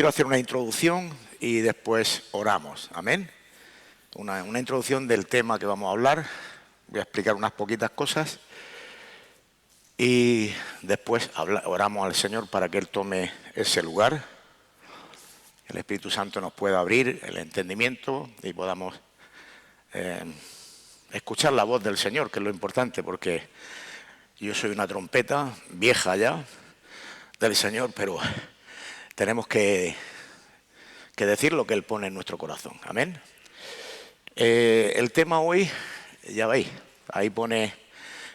quiero hacer una introducción y después oramos. Amén. Una introducción del tema que vamos a hablar. Voy a explicar unas poquitas cosas y después oramos al Señor para que Él tome ese lugar. El Espíritu Santo nos pueda abrir el entendimiento y podamos escuchar la voz del Señor, que es lo importante, porque yo soy una trompeta vieja ya del Señor, pero tenemos que decir lo que Él pone en nuestro corazón. Amén. El tema hoy, ya veis, ahí pone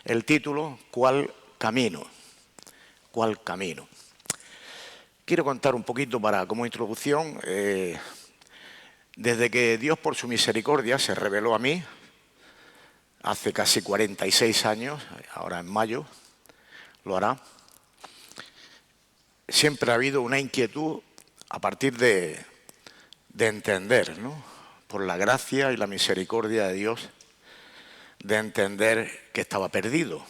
el título, ¿cuál camino? ¿Cuál camino? Quiero contar un poquito como introducción. Desde que Dios por su misericordia se reveló a mí, hace casi 46 años, ahora en mayo lo hará, siempre ha habido una inquietud a partir de entender, ¿no?, por la gracia y la misericordia de Dios, de entender que estaba perdido.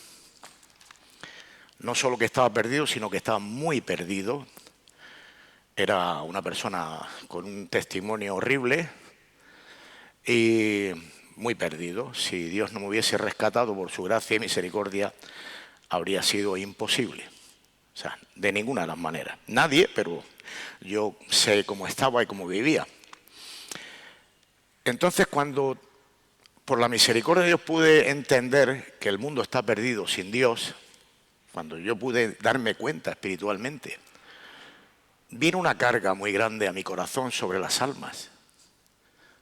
No solo que estaba perdido, sino que estaba muy perdido. Era una persona con un testimonio horrible y muy perdido. Si Dios no me hubiese rescatado por su gracia y misericordia, habría sido imposible. O sea, de ninguna de las maneras. Nadie, pero yo sé cómo estaba y cómo vivía. Entonces, cuando por la misericordia de Dios pude entender que el mundo está perdido sin Dios, cuando yo pude darme cuenta espiritualmente, vino una carga muy grande a mi corazón sobre las almas,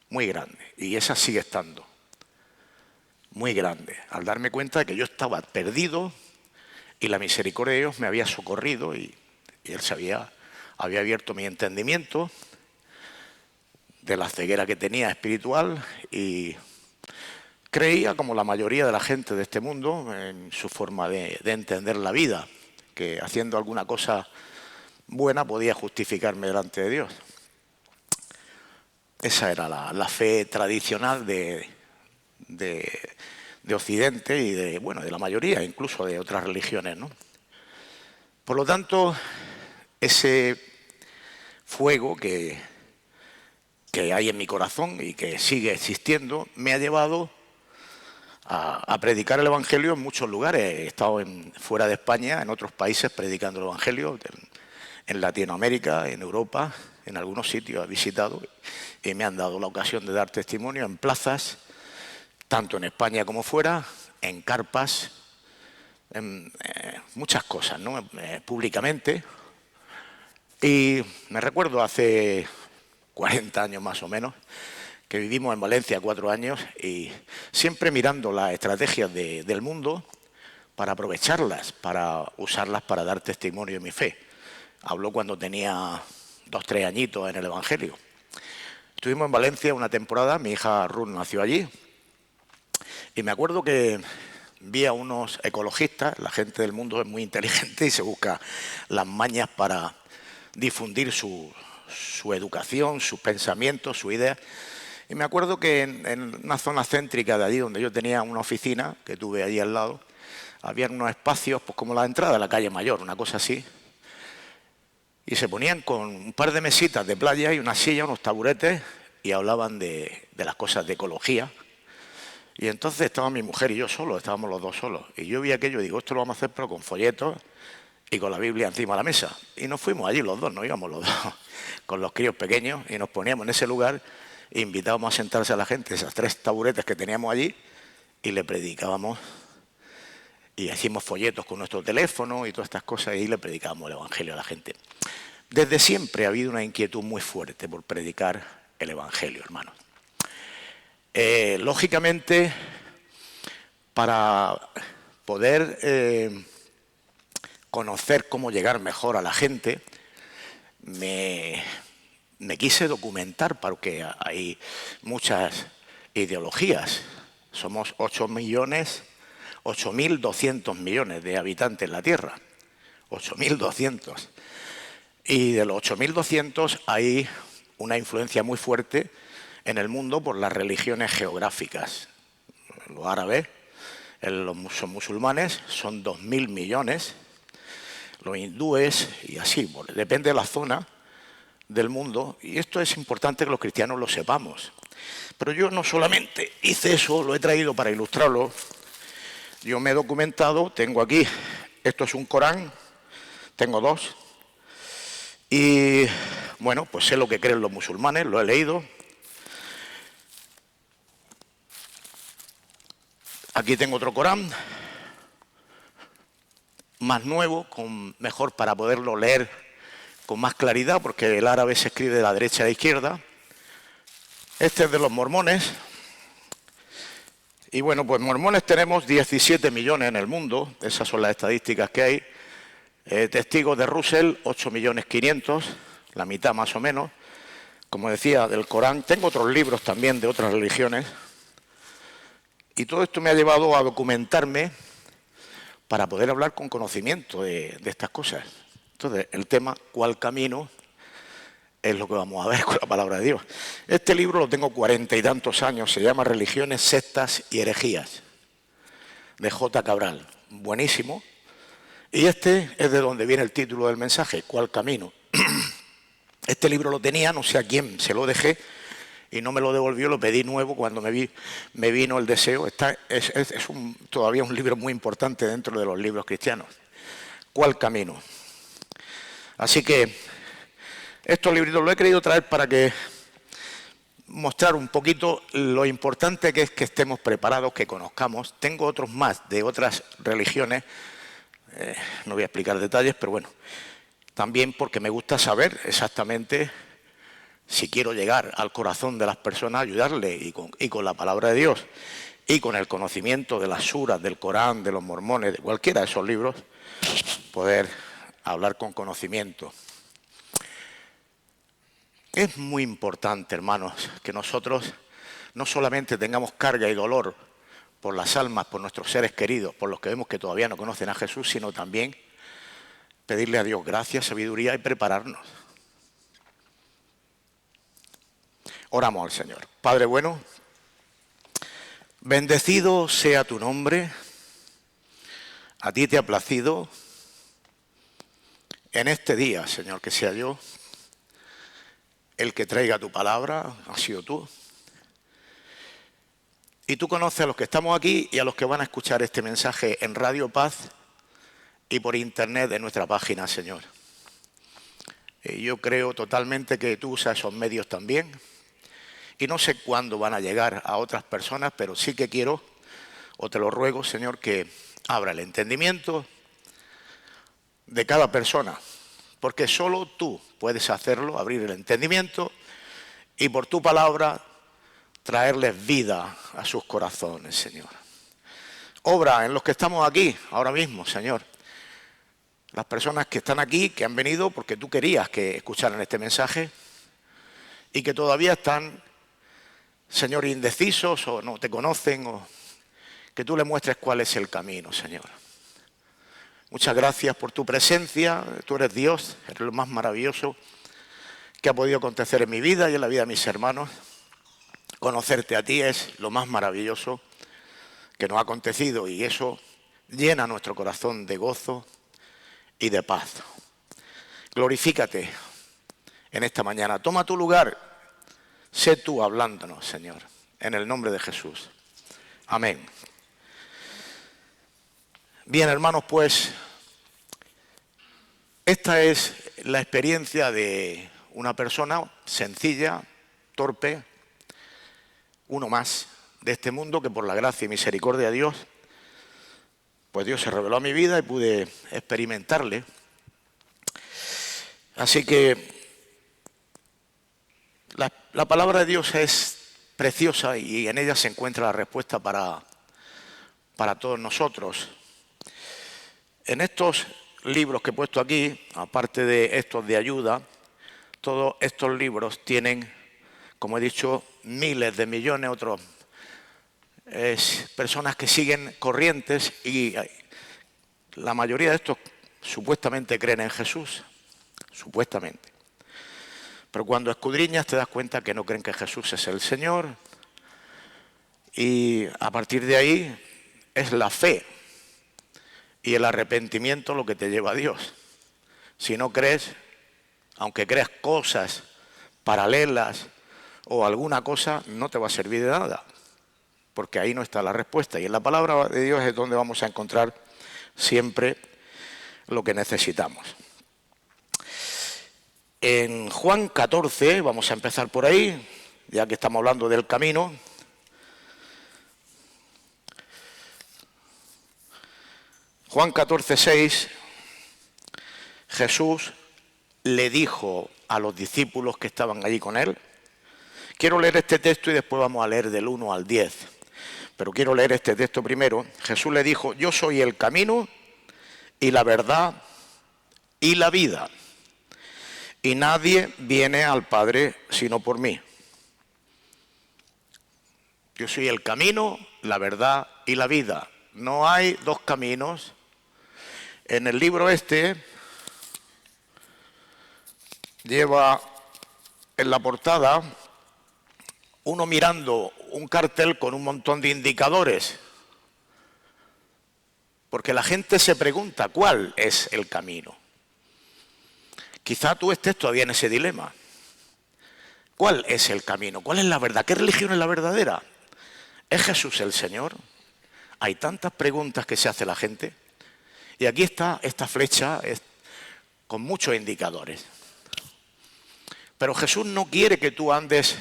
muy grande, y esa sigue estando, muy grande, al darme cuenta de que yo estaba perdido y la misericordia de Dios me había socorrido y Él había abierto mi entendimiento de la ceguera que tenía espiritual y creía, como la mayoría de la gente de este mundo, en su forma de entender la vida, que haciendo alguna cosa buena podía justificarme delante de Dios. Esa era la fe tradicional de Occidente y de la mayoría, incluso de otras religiones, ¿no? Por lo tanto, ese fuego que hay en mi corazón y que sigue existiendo me ha llevado a predicar el Evangelio en muchos lugares. He estado fuera de España, en otros países, predicando el Evangelio, en Latinoamérica, en Europa, en algunos sitios he visitado y me han dado la ocasión de dar testimonio en plazas, tanto en España como fuera, en carpas, en muchas cosas, ¿no?, públicamente. Y me recuerdo hace 40 años más o menos, que vivimos en Valencia 4 años y siempre mirando las estrategias del mundo para aprovecharlas, para usarlas para dar testimonio de mi fe. Habló cuando tenía 2 o 3 añitos en el Evangelio. Estuvimos en Valencia una temporada, mi hija Ruth nació allí, y me acuerdo que vi a unos ecologistas. La gente del mundo es muy inteligente y se busca las mañas para difundir su educación, sus pensamientos, sus ideas. Y me acuerdo que en una zona céntrica de allí, donde yo tenía una oficina, que tuve allí al lado, había unos espacios, pues como la entrada de la calle Mayor, una cosa así, y se ponían con un par de mesitas de playa y una silla, unos taburetes, y hablaban de las cosas de ecología. Y entonces estaba mi mujer y yo solos, estábamos los dos solos. Y yo vi aquello y digo, esto lo vamos a hacer pero con folletos y con la Biblia encima de la mesa. Y nos fuimos allí los dos, nos íbamos los dos, con los críos pequeños, y nos poníamos en ese lugar e invitábamos a sentarse a la gente, esas 3 taburetes que teníamos allí, y le predicábamos. Y hacíamos folletos con nuestro teléfono y todas estas cosas, y le predicábamos el Evangelio a la gente. Desde siempre ha habido una inquietud muy fuerte por predicar el Evangelio, hermanos. Lógicamente, para poder conocer cómo llegar mejor a la gente, me quise documentar, porque hay muchas ideologías. Somos 8.200 millones de habitantes en la Tierra. 8.200. Y de los 8.200 hay una influencia muy fuerte en el mundo por las religiones geográficas. Los árabes, son musulmanes, son 2.000 millones. Los hindúes y así, depende de la zona, del mundo, y esto es importante que los cristianos lo sepamos. Pero yo no solamente hice eso, lo he traído para ilustrarlo. Yo me he documentado, tengo aquí, esto es un Corán, tengo dos, y bueno, pues sé lo que creen los musulmanes, lo he leído. Aquí tengo otro Corán, más nuevo, mejor para poderlo leer con más claridad, porque el árabe se escribe de la derecha a la izquierda. Este es de los mormones. Y bueno, pues mormones tenemos 17 millones en el mundo, esas son las estadísticas que hay. Testigos de Russell, 8.500.000, la mitad más o menos. Como decía, del Corán. Tengo otros libros también de otras religiones. Y todo esto me ha llevado a documentarme para poder hablar con conocimiento de estas cosas. Entonces, el tema, ¿cuál camino?, es lo que vamos a ver con la palabra de Dios. Este libro lo tengo 40 y tantos años, se llama Religiones, sectas y herejías, de J. Cabral. Buenísimo. Y este es de donde viene el título del mensaje, ¿cuál camino? Este libro lo tenía, no sé a quién se lo dejé, y no me lo devolvió, lo pedí nuevo cuando me vino el deseo. Es todavía un libro muy importante dentro de los libros cristianos. ¿Cuál camino? Así que estos libritos los he querido traer para mostrar un poquito lo importante que es que estemos preparados, que conozcamos. Tengo otros más de otras religiones, no voy a explicar detalles, pero bueno, también porque me gusta saber exactamente si quiero llegar al corazón de las personas, ayudarle y con la palabra de Dios y con el conocimiento de las suras, del Corán, de los mormones, de cualquiera de esos libros, poder hablar con conocimiento. Es muy importante, hermanos, que nosotros no solamente tengamos carga y dolor por las almas, por nuestros seres queridos, por los que vemos que todavía no conocen a Jesús, sino también pedirle a Dios gracia, sabiduría y prepararnos. Oramos al Señor. Padre bueno, bendecido sea tu nombre, a ti te ha placido en este día, Señor, que sea yo el que traiga tu palabra, has sido tú. Y tú conoces a los que estamos aquí y a los que van a escuchar este mensaje en Radio Paz y por internet en nuestra página, Señor. Yo creo totalmente que tú usas esos medios también. Y no sé cuándo van a llegar a otras personas, pero sí que quiero, o te lo ruego, Señor, que abra el entendimiento de cada persona. Porque solo tú puedes hacerlo, abrir el entendimiento y por tu palabra traerles vida a sus corazones, Señor. Obra en los que estamos aquí ahora mismo, Señor. Las personas que están aquí, que han venido porque tú querías que escucharan este mensaje y que todavía están, Señor, indecisos o no te conocen, o que tú le muestres cuál es el camino, Señor. Muchas gracias por tu presencia. Tú eres Dios, eres lo más maravilloso que ha podido acontecer en mi vida y en la vida de mis hermanos. Conocerte a ti es lo más maravilloso que nos ha acontecido y eso llena nuestro corazón de gozo y de paz. Glorifícate en esta mañana. Toma tu lugar. Sé tú hablándonos, Señor, en el nombre de Jesús. Amén. Bien, hermanos, pues esta es la experiencia de una persona sencilla, torpe, uno más de este mundo que por la gracia y misericordia de Dios, pues Dios se reveló a mi vida y pude experimentarle. Así que la palabra de Dios es preciosa y en ella se encuentra la respuesta para todos nosotros. En estos libros que he puesto aquí, aparte de estos de ayuda, todos estos libros tienen, como he dicho, miles de millones, otros personas que siguen corrientes y la mayoría de estos supuestamente creen en Jesús, supuestamente. Pero cuando escudriñas te das cuenta que no creen que Jesús es el Señor y a partir de ahí es la fe y el arrepentimiento lo que te lleva a Dios. Si no crees, aunque creas cosas paralelas o alguna cosa, no te va a servir de nada, porque ahí no está la respuesta. Y en la palabra de Dios es donde vamos a encontrar siempre lo que necesitamos. En Juan 14, vamos a empezar por ahí, ya que estamos hablando del camino. Juan 14, 6, Jesús le dijo a los discípulos que estaban allí con él. Quiero leer este texto y después vamos a leer del 1 al 10. Pero quiero leer este texto primero. Jesús le dijo: yo soy el camino y la verdad y la vida. Y nadie viene al Padre sino por mí. Yo soy el camino, la verdad y la vida. No hay dos caminos. En el libro este lleva en la portada uno mirando un cartel con un montón de indicadores, porque la gente se pregunta cuál es el camino. Quizá tú estés todavía en ese dilema. ¿Cuál es el camino? ¿Cuál es la verdad? ¿Qué religión es la verdadera? ¿Es Jesús el Señor? Hay tantas preguntas que se hace la gente. Y aquí está esta flecha con muchos indicadores. Pero Jesús no quiere que tú andes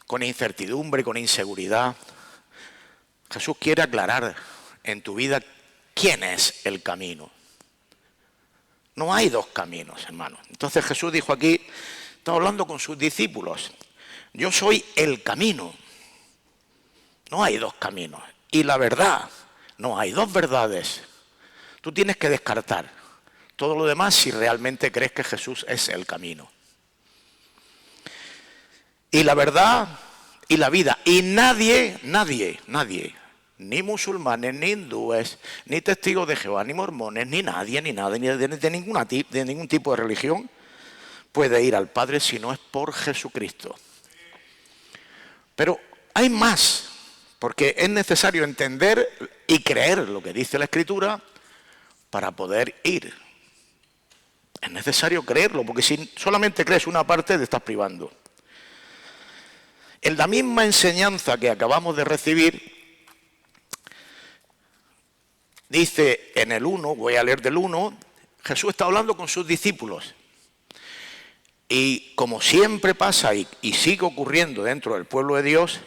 con incertidumbre, con inseguridad. Jesús quiere aclarar en tu vida quién es el camino. No hay dos caminos, hermano. Entonces Jesús dijo aquí, está hablando con sus discípulos: yo soy el camino. No hay dos caminos. Y la verdad, no hay dos verdades. Tú tienes que descartar todo lo demás si realmente crees que Jesús es el camino. Y la verdad y la vida. Y nadie, ni musulmanes, ni hindúes, ni testigos de Jehová, ni mormones, ni nadie, ni nada, ni de ningún tipo de religión puede ir al Padre si no es por Jesucristo. Pero hay más, porque es necesario entender y creer lo que dice la Escritura para poder ir. Es necesario creerlo, porque si solamente crees una parte te estás privando. En la misma enseñanza que acabamos de recibir, dice en el 1, voy a leer del 1, Jesús está hablando con sus discípulos. Y como siempre pasa y sigue ocurriendo dentro del pueblo de Dios,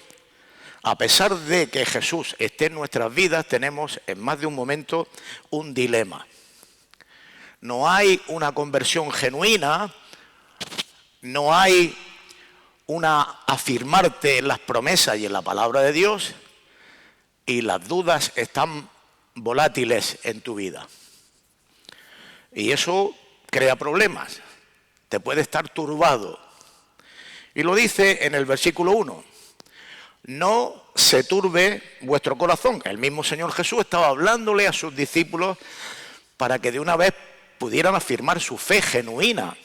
a pesar de que Jesús esté en nuestras vidas, tenemos en más de un momento un dilema. No hay una conversión genuina, no hay una afirmarte en las promesas y en la palabra de Dios, y las dudas están volátiles en tu vida. Y eso crea problemas, te puede estar turbado. Y lo dice en el versículo 1. No se turbe vuestro corazón. El mismo Señor Jesús estaba hablándole a sus discípulos para que de una vez pudieran afirmar su fe genuina.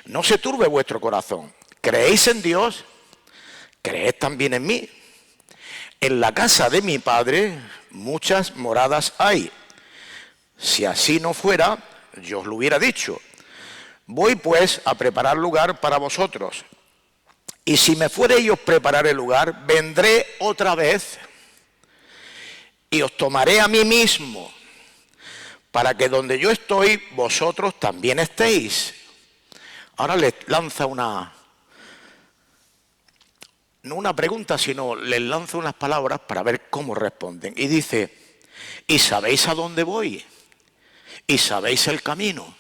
No se turbe vuestro corazón. ¿Creéis en Dios? Creed también en mí. En la casa de mi Padre muchas moradas hay. Si así no fuera, yo os lo hubiera dicho. Voy pues a preparar lugar para vosotros. Y si me fuereis a preparar el lugar, vendré otra vez y os tomaré a mí mismo, para que donde yo estoy, vosotros también estéis. Ahora les lanza no una pregunta, sino les lanza unas palabras para ver cómo responden. Y dice: ¿y sabéis a dónde voy? ¿Y sabéis el camino?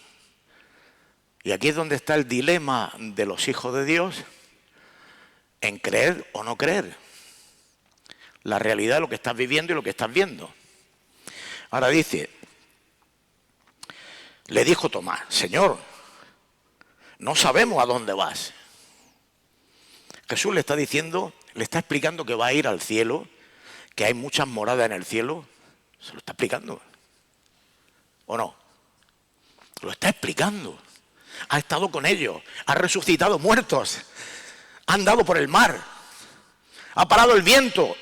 Y aquí es donde está el dilema de los hijos de Dios, en creer o no creer. La realidad de lo que estás viviendo y lo que estás viendo. Ahora dice, le dijo Tomás: Señor, no sabemos a dónde vas. Jesús le está diciendo, le está explicando que va a ir al cielo, que hay muchas moradas en el cielo. Se lo está explicando. ¿O no? Lo está explicando. Ha estado con ellos, ha resucitado muertos, ha andado por el mar, ha parado el viento,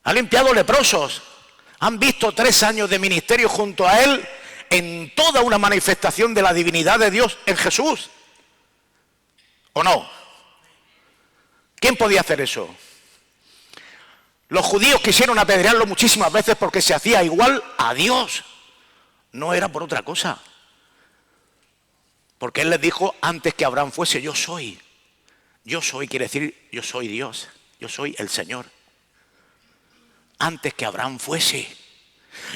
ha limpiado leprosos, han visto 3 años de ministerio junto a él en toda una manifestación de la divinidad de Dios en Jesús. ¿O no? ¿Quién podía hacer eso? Los judíos quisieron apedrearlo muchísimas veces porque se hacía igual a Dios. No era por otra cosa. Porque él les dijo antes que Abraham fuese, yo soy. Yo soy quiere decir, yo soy Dios. Yo soy el Señor. Antes que Abraham fuese.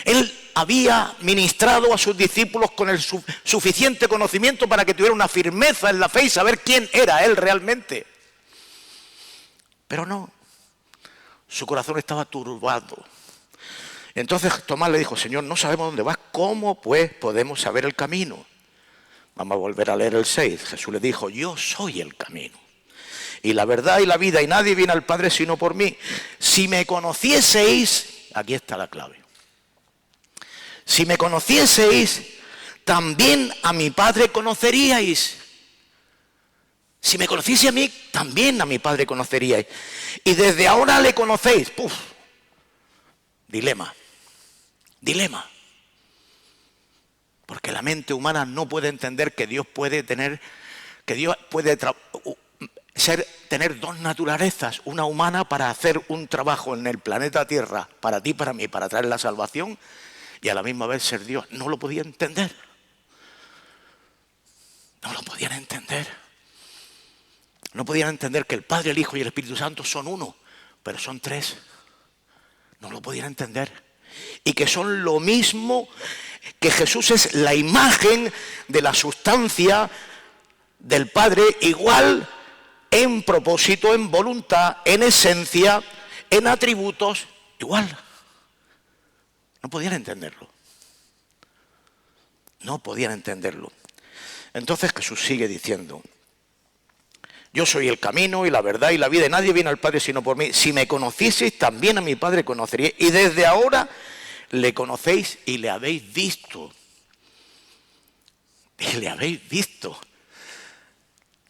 Él había ministrado a sus discípulos con el suficiente conocimiento para que tuvieran una firmeza en la fe y saber quién era él realmente. Pero no. Su corazón estaba turbado. Entonces Tomás le dijo, Señor, no sabemos dónde vas, ¿cómo pues podemos saber el camino? Vamos a volver a leer el 6. Jesús le dijo, yo soy el camino, y la verdad y la vida, y nadie viene al Padre sino por mí. Si me conocieseis, aquí está la clave, si me conocieseis, también a mi Padre conoceríais. Si me conociese a mí, también a mi Padre conoceríais. Y desde ahora le conocéis. ¡Puf! Dilema. Dilema. Porque la mente humana no puede entender que Dios puede tener, tener dos naturalezas, una humana para hacer un trabajo en el planeta Tierra, para ti, para mí, para traer la salvación, y a la misma vez ser Dios. No lo podían entender. No lo podían entender. No podían entender que el Padre, el Hijo y el Espíritu Santo son uno, pero son tres. No lo podían entender. Y que son lo mismo, que Jesús es la imagen de la sustancia del Padre, igual en propósito, en voluntad, en esencia, en atributos, igual. No podían entenderlo. No podían entenderlo. Entonces Jesús sigue diciendo, yo soy el camino y la verdad y la vida, y nadie viene al Padre sino por mí. Si me conocieseis, también a mi Padre conoceríais. Y desde ahora le conocéis y le habéis visto. Y le habéis visto.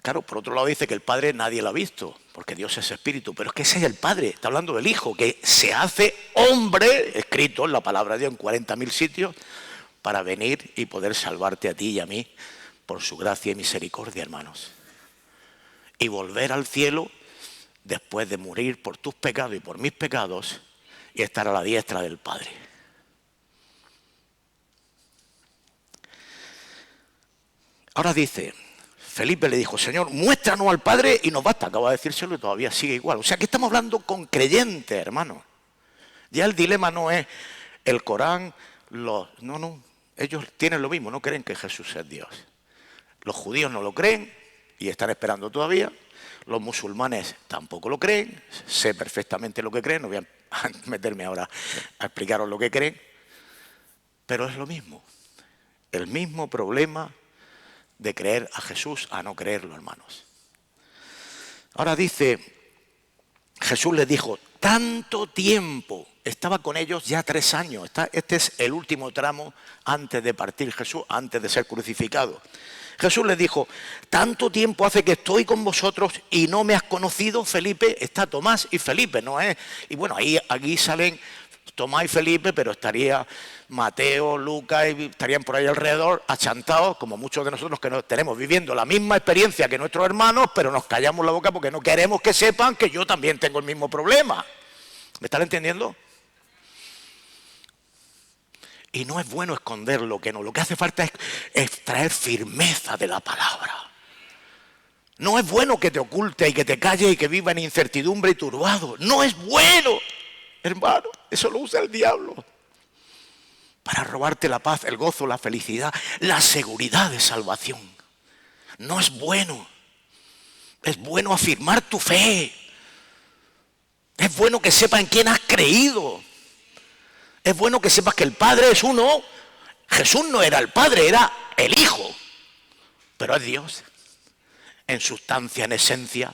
Claro, por otro lado dice que el Padre nadie lo ha visto, porque Dios es espíritu. Pero es que ese es el Padre, está hablando del Hijo, que se hace hombre, escrito en la palabra de Dios en 40.000 sitios, para venir y poder salvarte a ti y a mí, por su gracia y misericordia, hermanos. Y volver al cielo después de morir por tus pecados y por mis pecados y estar a la diestra del Padre. Ahora dice, Felipe le dijo, Señor, muéstranos al Padre y nos basta. Acaba de decírselo y todavía sigue igual. O sea que estamos hablando con creyentes, hermanos. Ya el dilema no es el Corán, no, ellos tienen lo mismo, no creen que Jesús es Dios. Los judíos no lo creen y están esperando todavía. Los musulmanes tampoco lo creen, sé perfectamente lo que creen, no voy a meterme ahora a explicaros lo que creen, pero es lo mismo, el mismo problema de creer a Jesús a no creerlo, hermanos. Ahora dice, Jesús les dijo, tanto tiempo, estaba con ellos ya 3 años, este es el último tramo antes de partir Jesús, antes de ser crucificado. Jesús les dijo, tanto tiempo hace que estoy con vosotros y no me has conocido, Felipe. Está Tomás y Felipe, ¿no es? Y bueno, aquí salen Tomás y Felipe, pero estaría Mateo, Lucas, y estarían por ahí alrededor, achantados, como muchos de nosotros que nos tenemos viviendo la misma experiencia que nuestros hermanos, pero nos callamos la boca porque no queremos que sepan que yo también tengo el mismo problema. ¿Me están entendiendo? Y no es bueno esconder lo que no. Lo que hace falta es traer firmeza de la palabra. No es bueno que te oculte y que te calles y que viva en incertidumbre y turbado. No es bueno, hermano. Eso lo usa el diablo. Para robarte la paz, el gozo, la felicidad, la seguridad de salvación. No es bueno. Es bueno afirmar tu fe. Es bueno que sepas en quién has creído. Es bueno que sepas que el Padre es uno. Jesús no era el Padre, era el Hijo. Pero es Dios. En sustancia, en esencia,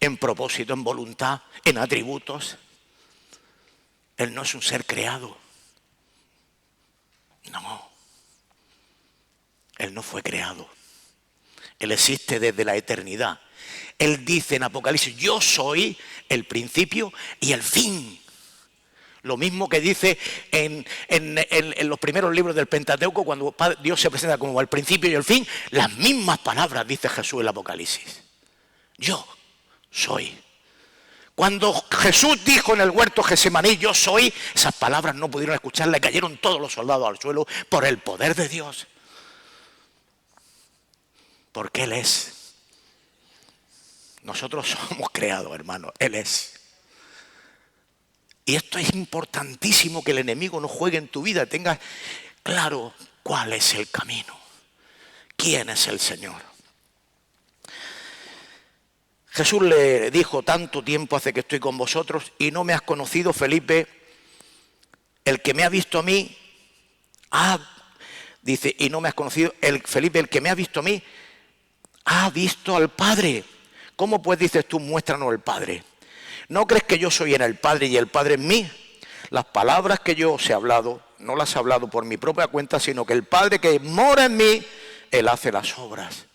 en propósito, en voluntad, en atributos. Él no es un ser creado. No. Él no fue creado. Él existe desde la eternidad. Él dice en Apocalipsis, yo soy el principio y el fin. Lo mismo que dice en los primeros libros del Pentateuco, cuando Dios se presenta como el principio y el fin, las mismas palabras dice Jesús en el Apocalipsis. Yo soy. Cuando Jesús dijo en el huerto Getsemaní, yo soy, esas palabras no pudieron escucharle, cayeron todos los soldados al suelo por el poder de Dios. Porque Él es. Nosotros somos creados, hermanos. Él es. Y esto es importantísimo, que el enemigo no juegue en tu vida. Tengas claro cuál es el camino. ¿Quién es el Señor? Jesús le dijo: tanto tiempo hace que estoy con vosotros y no me has conocido, Felipe. El que me ha visto a mí, dice, y no me has conocido, Felipe, el que me ha visto a mí, ha visto al Padre. ¿Cómo pues dices tú, muéstranos el Padre? ¿No crees que yo soy en el Padre y el Padre en mí? Las palabras que yo os he hablado, no las he hablado por mi propia cuenta, sino que el Padre que mora en mí, Él hace las obras.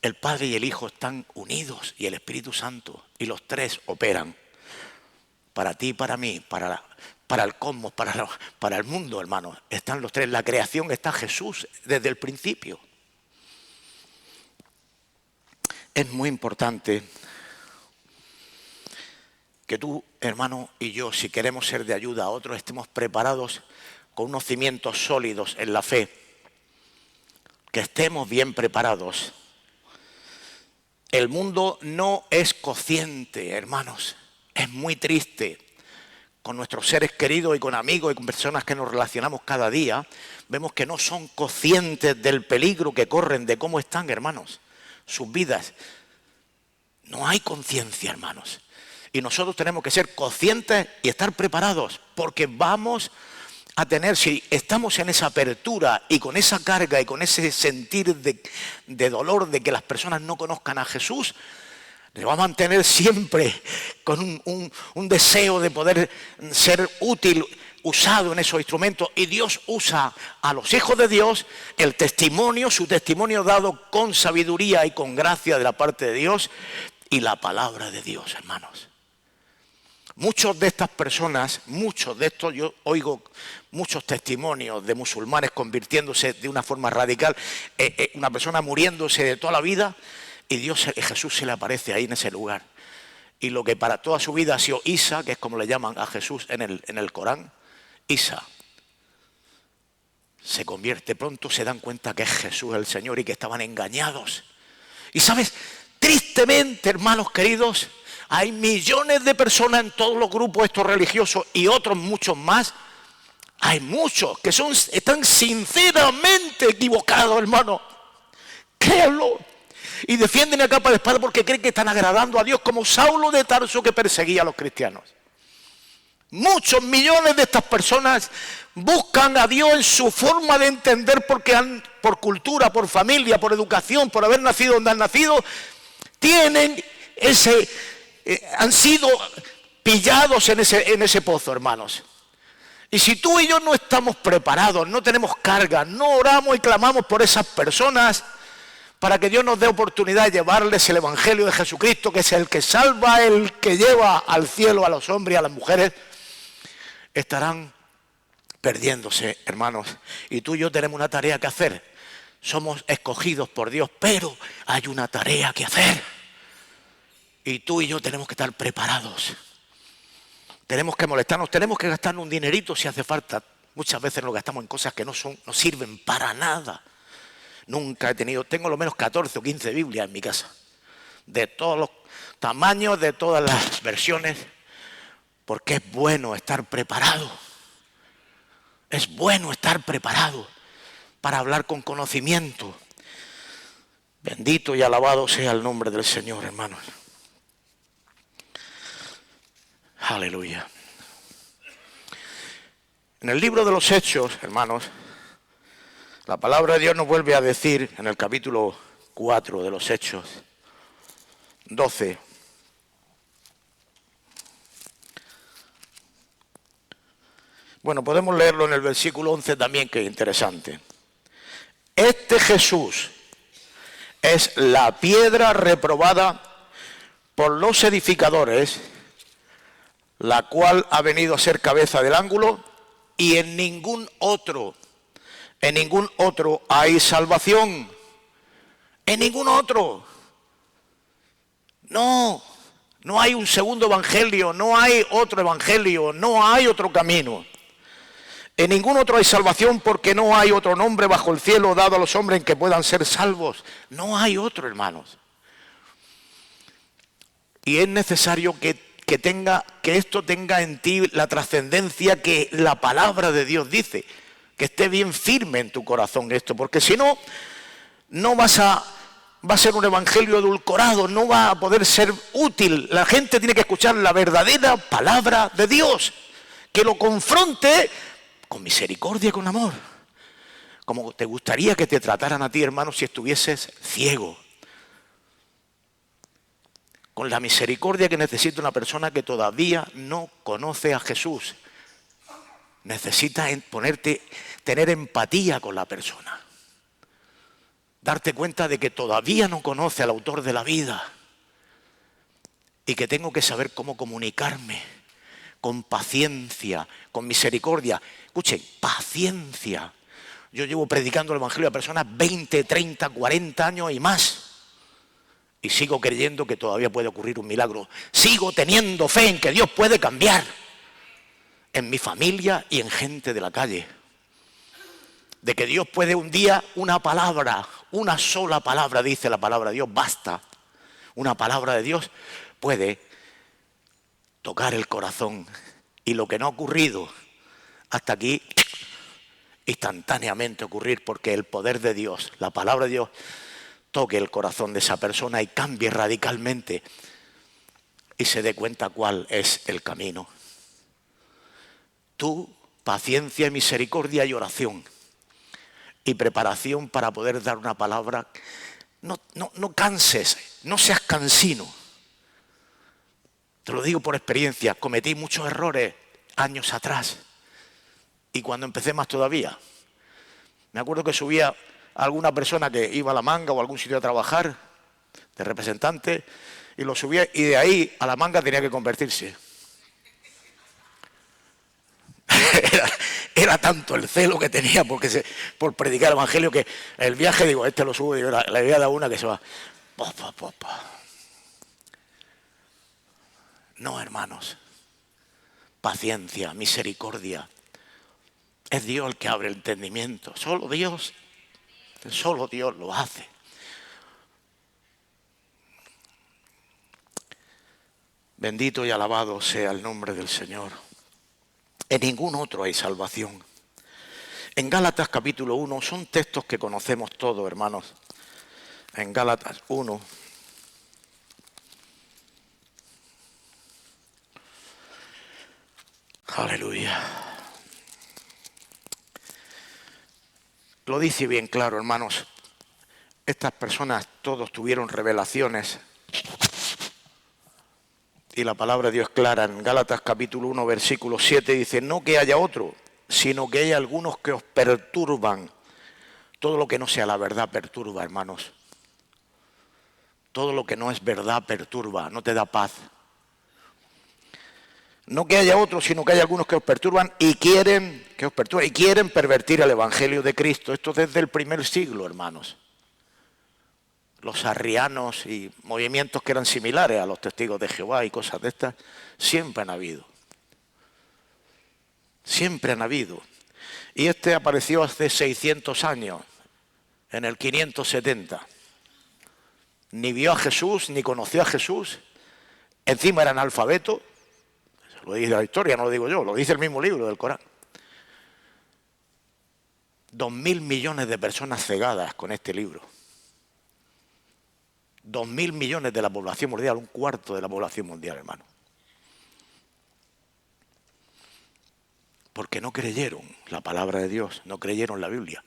El Padre y el Hijo están unidos, y el Espíritu Santo, y los tres operan. Para ti y para mí, para el cosmos, para el mundo, hermanos. Están los tres. La creación está Jesús desde el principio. Es muy importante que tú, hermano, y yo, si queremos ser de ayuda a otros, estemos preparados con unos cimientos sólidos en la fe. Que estemos bien preparados. El mundo no es consciente, hermanos. Es muy triste. Con nuestros seres queridos y con amigos y con personas que nos relacionamos cada día, vemos que no son conscientes del peligro que corren, de cómo están, hermanos, sus vidas. No hay conciencia, hermanos. Y nosotros tenemos que ser conscientes y estar preparados, porque vamos a tener, si estamos en esa apertura y con esa carga y con ese sentir de dolor de que las personas no conozcan a Jesús, le vamos a mantener siempre con un deseo de poder ser útil, usado en esos instrumentos. Y Dios usa a los hijos de Dios el testimonio, su testimonio dado con sabiduría y con gracia de la parte de Dios, y la palabra de Dios, hermanos. Muchos de estas personas, yo oigo muchos testimonios de musulmanes convirtiéndose de una forma radical, una persona muriéndose de toda la vida, y Jesús se le aparece ahí en ese lugar. Y lo que para toda su vida ha sido Isa, que es como le llaman a Jesús en el Corán, Isa, se convierte. Pronto se dan cuenta que es Jesús el Señor y que estaban engañados. Y sabes, tristemente, hermanos queridos, hay millones de personas en todos los grupos estos religiosos y otros muchos más. Hay muchos que están sinceramente equivocados, hermano. Créanlo. Y defienden a capa de espada porque creen que están agradando a Dios, como Saulo de Tarso, que perseguía a los cristianos. Muchos millones de estas personas buscan a Dios en su forma de entender, porque por cultura, por familia, por educación, por haber nacido donde han nacido, han sido pillados en ese pozo, hermanos. Y si tú y yo no estamos preparados, no tenemos carga, no oramos y clamamos por esas personas para que Dios nos dé oportunidad de llevarles el Evangelio de Jesucristo, que es el que salva, el que lleva al cielo a los hombres y a las mujeres, estarán perdiéndose, hermanos. Y tú y yo tenemos una tarea que hacer. Somos escogidos por Dios, pero hay una tarea que hacer. Y tú y yo tenemos que estar preparados. Tenemos que molestarnos, tenemos que gastarnos un dinerito si hace falta. Muchas veces nos gastamos en cosas que no sirven para nada. Nunca tengo lo menos 14 o 15 Biblias en mi casa. De todos los tamaños, de todas las versiones. Porque es bueno estar preparado. Es bueno estar preparado para hablar con conocimiento. Bendito y alabado sea el nombre del Señor, hermanos. Aleluya. En el libro de los Hechos, hermanos, la palabra de Dios nos vuelve a decir en el capítulo 4 de los Hechos 12. Bueno, podemos leerlo en el versículo 11 también, que es interesante. Este Jesús es la piedra reprobada por los edificadores, la cual ha venido a ser cabeza del ángulo, y en ningún otro hay salvación. En ningún otro. No hay un segundo evangelio, no hay otro evangelio, no hay otro camino. En ningún otro hay salvación, porque no hay otro nombre bajo el cielo dado a los hombres en que puedan ser salvos. No hay otro, hermanos. Y es necesario que esto tenga en ti la trascendencia que la palabra de Dios dice, que esté bien firme en tu corazón esto, porque si no, va a ser un evangelio edulcorado, no va a poder ser útil. La gente tiene que escuchar la verdadera palabra de Dios, que lo confronte con misericordia y con amor, como te gustaría que te trataran a ti, hermano, si estuvieses ciego. Con la misericordia que necesita una persona que todavía no conoce a Jesús. Necesitas tener empatía con la persona. Darte cuenta de que todavía no conoce al autor de la vida. Y que tengo que saber cómo comunicarme. Con paciencia, con misericordia. Escuchen, paciencia. Yo llevo predicando el evangelio a personas 20, 30, 40 años y más. Y sigo creyendo que todavía puede ocurrir un milagro. Sigo teniendo fe en que Dios puede cambiar. En mi familia y en gente de la calle. De que Dios puede un día, una palabra, una sola palabra, dice la palabra de Dios, basta. Una palabra de Dios puede tocar el corazón. Y lo que no ha ocurrido hasta aquí, instantáneamente ocurrir, porque el poder de Dios, la palabra de Dios, toque el corazón de esa persona y cambie radicalmente y se dé cuenta cuál es el camino. Tú, paciencia, misericordia y oración y preparación para poder dar una palabra. No canses, no seas cansino. Te lo digo por experiencia, cometí muchos errores años atrás y cuando empecé más todavía. Me acuerdo que subía a alguna persona que iba a La Manga o a algún sitio a trabajar de representante y lo subía y de ahí a La Manga tenía que convertirse. Era tanto el celo que tenía por predicar el evangelio que el viaje, digo, este lo subo y le voy a dar una que se va. No, hermanos. Paciencia, misericordia. Es Dios el que abre el entendimiento. Solo Dios lo hace. Bendito y alabado sea el nombre del Señor. En ningún otro hay salvación. En Gálatas capítulo 1, son textos que conocemos todos, hermanos. En Gálatas 1. Aleluya. Lo dice bien claro, hermanos. Estas personas todos tuvieron revelaciones. Y la palabra de Dios es clara. En Gálatas capítulo 1, versículo 7 dice, no que haya otro, sino que hay algunos que os perturban. Todo lo que no sea la verdad perturba, hermanos. Todo lo que no es verdad perturba, no te da paz. No que haya otro, sino que hay algunos que os perturban y quieren pervertir el evangelio de Cristo. Esto desde el primer siglo, hermanos. Los arrianos y movimientos que eran similares a los testigos de Jehová y cosas de estas, siempre han habido. Siempre han habido. Y este apareció hace 600 años, en el 570. Ni vio a Jesús, ni conoció a Jesús. Encima era analfabeto. Lo dice la historia, no lo digo yo, lo dice el mismo libro del Corán. 2.000 millones de personas cegadas con este libro. 2.000 millones de la población mundial, un cuarto de la población mundial, hermano. Porque no creyeron la palabra de Dios, no creyeron la Biblia.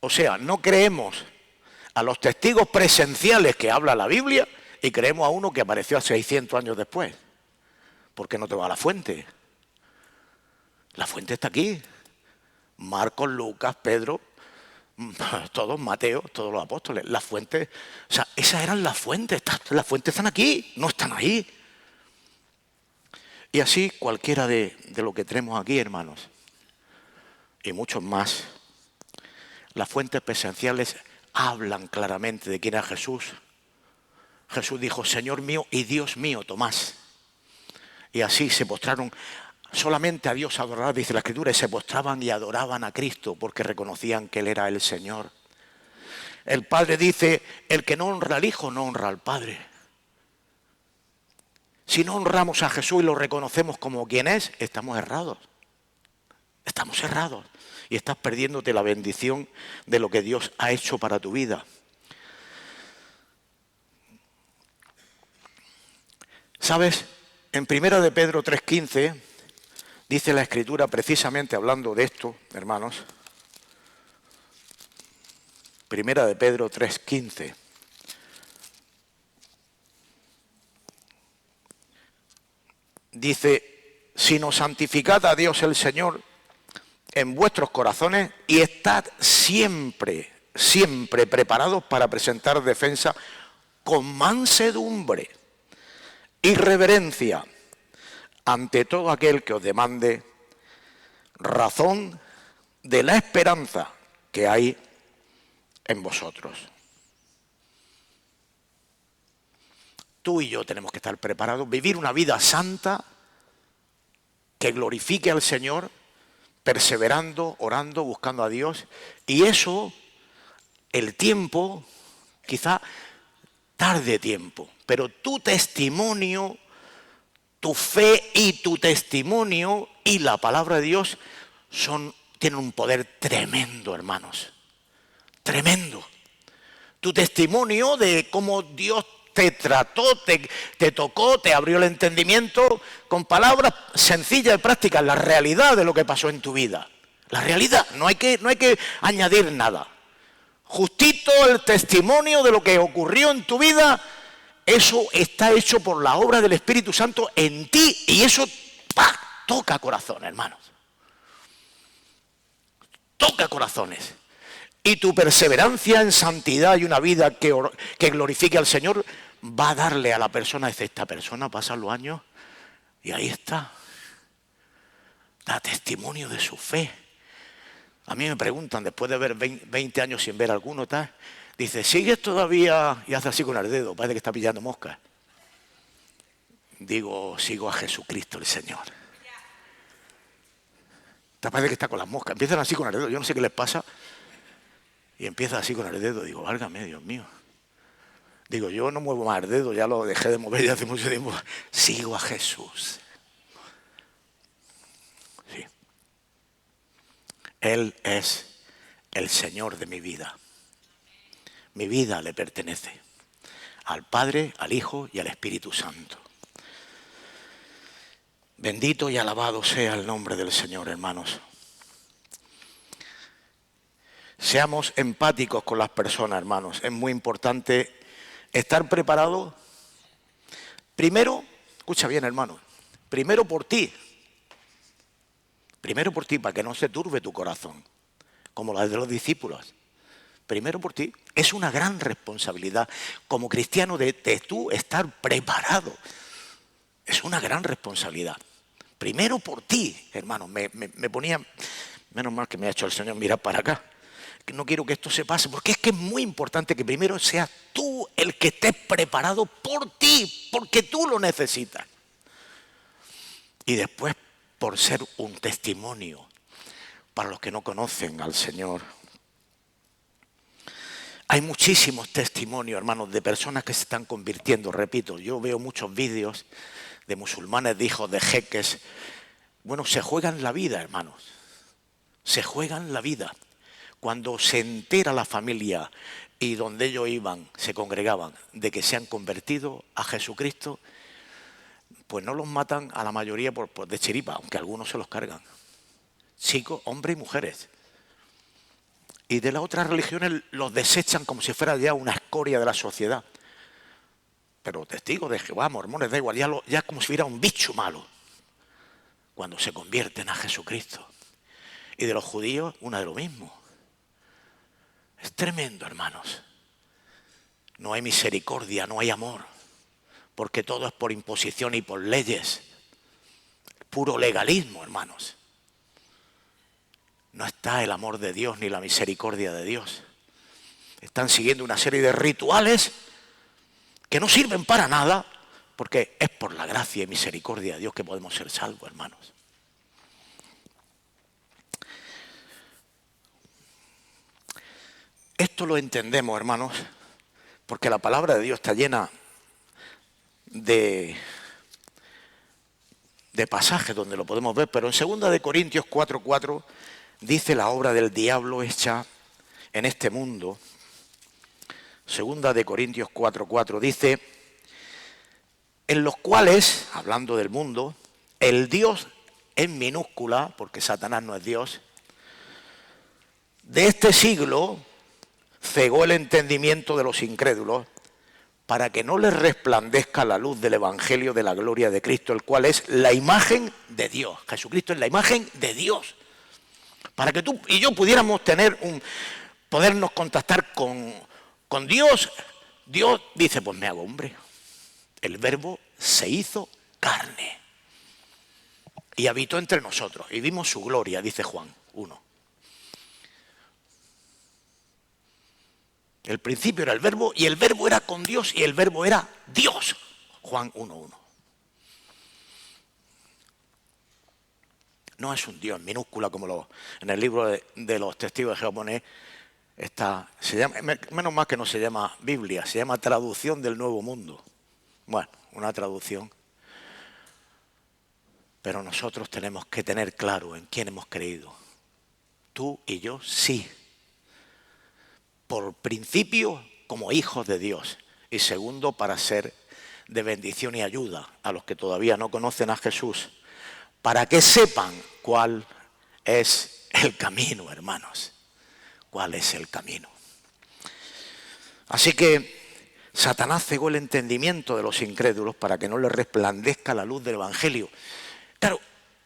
O sea, no creemos a los testigos presenciales que habla la Biblia y creemos a uno que apareció hace 600 años después. ¿Por qué no te va a la fuente? La fuente está aquí. Marcos, Lucas, Pedro, todos, Mateo, todos los apóstoles. Las fuentes, o sea, esas eran las fuentes. Las fuentes están aquí, no están ahí. Y así cualquiera de lo que tenemos aquí, hermanos, y muchos más, las fuentes presenciales hablan claramente de quién era Jesús. Jesús dijo, Señor mío y Dios mío, Tomás. Y así se postraron solamente a Dios a adorar, dice la Escritura, y se postraban y adoraban a Cristo porque reconocían que Él era el Señor. El Padre dice, el que no honra al Hijo no honra al Padre. Si no honramos a Jesús y lo reconocemos como quien es, estamos errados. Estamos errados. Y estás perdiéndote la bendición de lo que Dios ha hecho para tu vida. ¿Sabes? En 1 de Pedro 3:15 dice la Escritura, precisamente hablando de esto, hermanos. 1 de Pedro 3:15. Dice, sino santificad a Dios el Señor en vuestros corazones y estad siempre, siempre preparados para presentar defensa con mansedumbre y reverencia ante todo aquel que os demande razón de la esperanza que hay en vosotros. Tú y yo tenemos que estar preparados, vivir una vida santa que glorifique al Señor, perseverando, orando, buscando a Dios. Y eso, el tiempo, quizá tarde tiempo, pero tu testimonio, tu fe y tu testimonio y la palabra de Dios tienen un poder tremendo, hermanos. Tremendo. Tu testimonio de cómo Dios te trató, te tocó, te abrió el entendimiento con palabras sencillas y prácticas, la realidad de lo que pasó en tu vida. La realidad, no hay que añadir nada. Justito el testimonio de lo que ocurrió en tu vida, eso está hecho por la obra del Espíritu Santo en ti y eso toca corazones, hermanos. Toca corazones. Y tu perseverancia en santidad y una vida que glorifique al Señor va a darle a la persona, dice, esta persona pasa los años y ahí está. Da testimonio de su fe. A mí me preguntan, después de ver 20 años sin ver alguno, tal, dice, ¿sigues todavía? Y hace así con el dedo, parece que está pillando moscas. Digo, sigo a Jesucristo el Señor. Parece que está con las moscas. Empiezan así con el dedo, yo no sé qué les pasa. Y empieza así con el dedo, digo, válgame, Dios mío. Digo, yo no muevo más el dedo, ya lo dejé de mover ya hace mucho tiempo. Sigo a Jesús. Sí. Él es el Señor de mi vida. Mi vida le pertenece al Padre, al Hijo y al Espíritu Santo. Bendito y alabado sea el nombre del Señor, hermanos. Seamos empáticos con las personas, hermanos. Es muy importante estar preparado. Primero, escucha bien, hermano. Primero por ti. Primero por ti, para que no se turbe tu corazón, como la de los discípulos. Primero por ti. Es una gran responsabilidad como cristiano de tú estar preparado. Es una gran responsabilidad. Primero por ti, hermano. Me ponía, menos mal que me ha hecho el Señor mirar para acá. No quiero que esto se pase, porque es que es muy importante que primero seas tú el que estés preparado por ti, porque tú lo necesitas. Y después por ser un testimonio para los que no conocen al Señor. Hay muchísimos testimonios, hermanos, de personas que se están convirtiendo. Repito, yo veo muchos vídeos de musulmanes, de hijos de jeques. Bueno, se juegan la vida, hermanos. Se juegan la vida. Cuando se entera la familia y donde ellos iban, se congregaban, de que se han convertido a Jesucristo, pues no los matan a la mayoría de chiripa, aunque algunos se los cargan. Chicos, hombres y mujeres. Y de las otras religiones los desechan como si fuera ya una escoria de la sociedad. Pero testigos de Jehová, mormones, da igual, ya como si fuera un bicho malo. Cuando se convierten a Jesucristo. Y de los judíos, una de lo mismo. Es tremendo, hermanos. No hay misericordia, no hay amor, porque todo es por imposición y por leyes. Puro legalismo, hermanos. No está el amor de Dios ni la misericordia de Dios. Están siguiendo una serie de rituales que no sirven para nada, porque es por la gracia y misericordia de Dios que podemos ser salvos, hermanos. Esto lo entendemos, hermanos, porque la palabra de Dios está llena de pasajes donde lo podemos ver, pero en 2 de Corintios 4:4 dice la obra del diablo hecha en este mundo. 2 de Corintios 4:4 dice, en los cuales, hablando del mundo, el Dios en minúscula, porque Satanás no es Dios, de este siglo cegó el entendimiento de los incrédulos para que no les resplandezca la luz del Evangelio de la gloria de Cristo, el cual es la imagen de Dios. Jesucristo es la imagen de Dios. Para que tú y yo pudiéramos podernos contactar con Dios. Dios dice, pues me hago hombre. El Verbo se hizo carne y habitó entre nosotros y vimos su gloria, dice Juan 1. El principio era el Verbo y el Verbo era con Dios y el Verbo era Dios. Juan 1:1. No es un Dios en minúscula como en el libro de los testigos de Jehová está. Menos mal que no se llama Biblia, se llama Traducción del Nuevo Mundo. Bueno, una traducción. Pero nosotros tenemos que tener claro en quién hemos creído. Tú y yo sí. Por principio, como hijos de Dios. Y segundo, para ser de bendición y ayuda a los que todavía no conocen a Jesús. Para que sepan cuál es el camino, hermanos. ¿Cuál es el camino? Así que Satanás cegó el entendimiento de los incrédulos para que no les resplandezca la luz del Evangelio. Claro,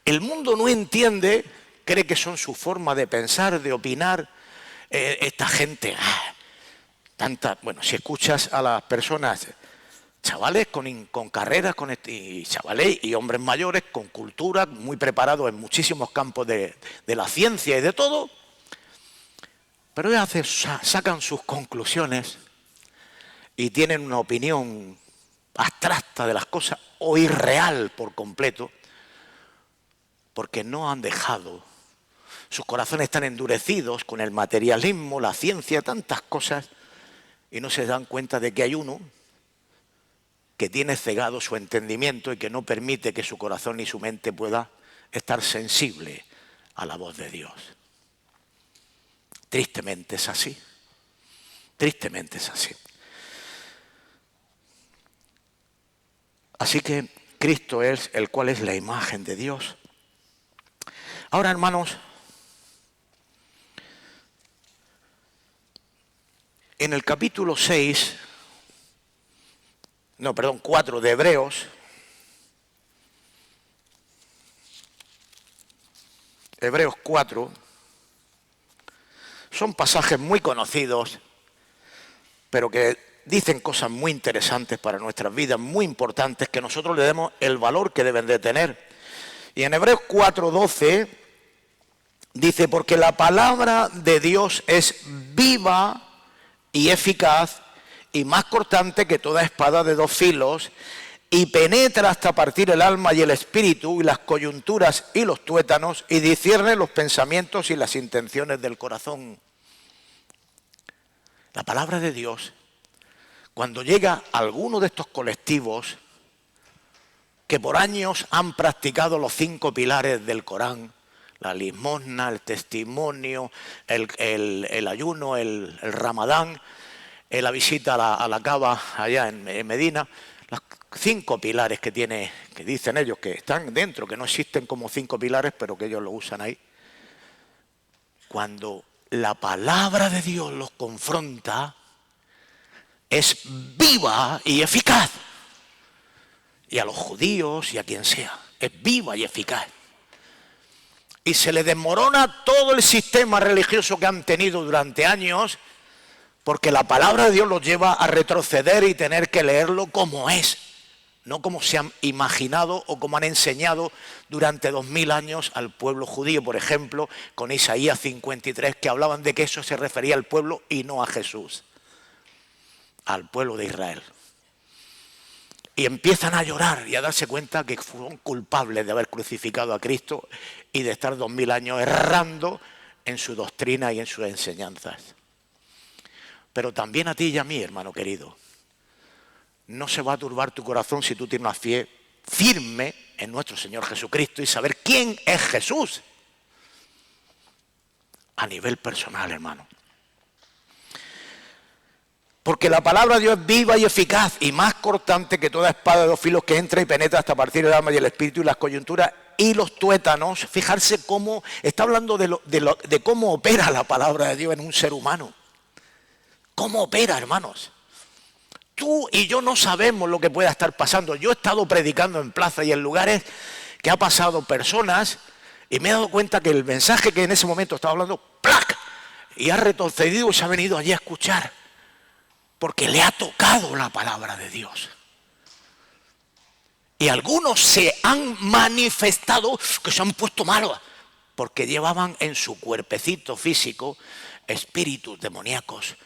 el mundo no entiende, cree que son su forma de pensar, de opinar. Esta gente, bueno, si escuchas a las personas, chavales con carreras, y chavales y hombres mayores con cultura, muy preparados en muchísimos campos de la ciencia y de todo, pero ellos sacan sus conclusiones y tienen una opinión abstracta de las cosas o irreal por completo, porque no han dejado. Sus corazones están endurecidos con el materialismo, la ciencia, tantas cosas, y no se dan cuenta de que hay uno que tiene cegado su entendimiento y que no permite que su corazón y su mente pueda estar sensible a la voz de Dios. Tristemente es así. Tristemente es así. Así que Cristo es el cual es la imagen de Dios. Ahora, hermanos, en el capítulo 4 de Hebreos, Hebreos 4, son pasajes muy conocidos, pero que dicen cosas muy interesantes para nuestras vidas, muy importantes, que nosotros le demos el valor que deben de tener. Y en Hebreos 4:12 dice, porque la palabra de Dios es viva y eficaz y más cortante que toda espada de 2 filos y penetra hasta partir el alma y el espíritu y las coyunturas y los tuétanos y discierne los pensamientos y las intenciones del corazón. La palabra de Dios, cuando llega a alguno de estos colectivos que por años han practicado los 5 pilares del Corán, la limosna, el testimonio, el ayuno, el ramadán, la visita a la Kaaba allá en Medina, los 5 pilares que dicen ellos que están dentro, que no existen como 5 pilares, pero que ellos lo usan ahí. Cuando la palabra de Dios los confronta, es viva y eficaz. Y a los judíos y a quien sea, es viva y eficaz. Y se le desmorona todo el sistema religioso que han tenido durante años, porque la palabra de Dios los lleva a retroceder y tener que leerlo como es. no como se han imaginado o como han enseñado durante 2000 años al pueblo judío, por ejemplo, con Isaías 53, que hablaban de que eso se refería al pueblo y no a Jesús, al pueblo de Israel. Y empiezan a llorar y a darse cuenta que fueron culpables de haber crucificado a Cristo y de estar 2000 años errando en su doctrina y en sus enseñanzas. Pero también a ti y a mí, hermano querido, no se va a turbar tu corazón si tú tienes una fe firme en nuestro Señor Jesucristo y saber quién es Jesús a nivel personal, hermano. Porque la palabra de Dios es viva y eficaz y más cortante que toda espada de dos filos que entra y penetra hasta partir el alma y el espíritu y las coyunturas y los tuétanos. Fijarse cómo está hablando de cómo opera la palabra de Dios en un ser humano. ¿Cómo opera, hermanos? Tú y yo no sabemos lo que pueda estar pasando. Yo he estado predicando en plazas y en lugares que ha pasado personas y me he dado cuenta que el mensaje que en ese momento estaba hablando, ¡plac!, y ha retrocedido y se ha venido allí a escuchar. Porque le ha tocado la palabra de Dios. Y algunos se han manifestado que se han puesto malos porque llevaban en su cuerpecito físico espíritus demoníacos.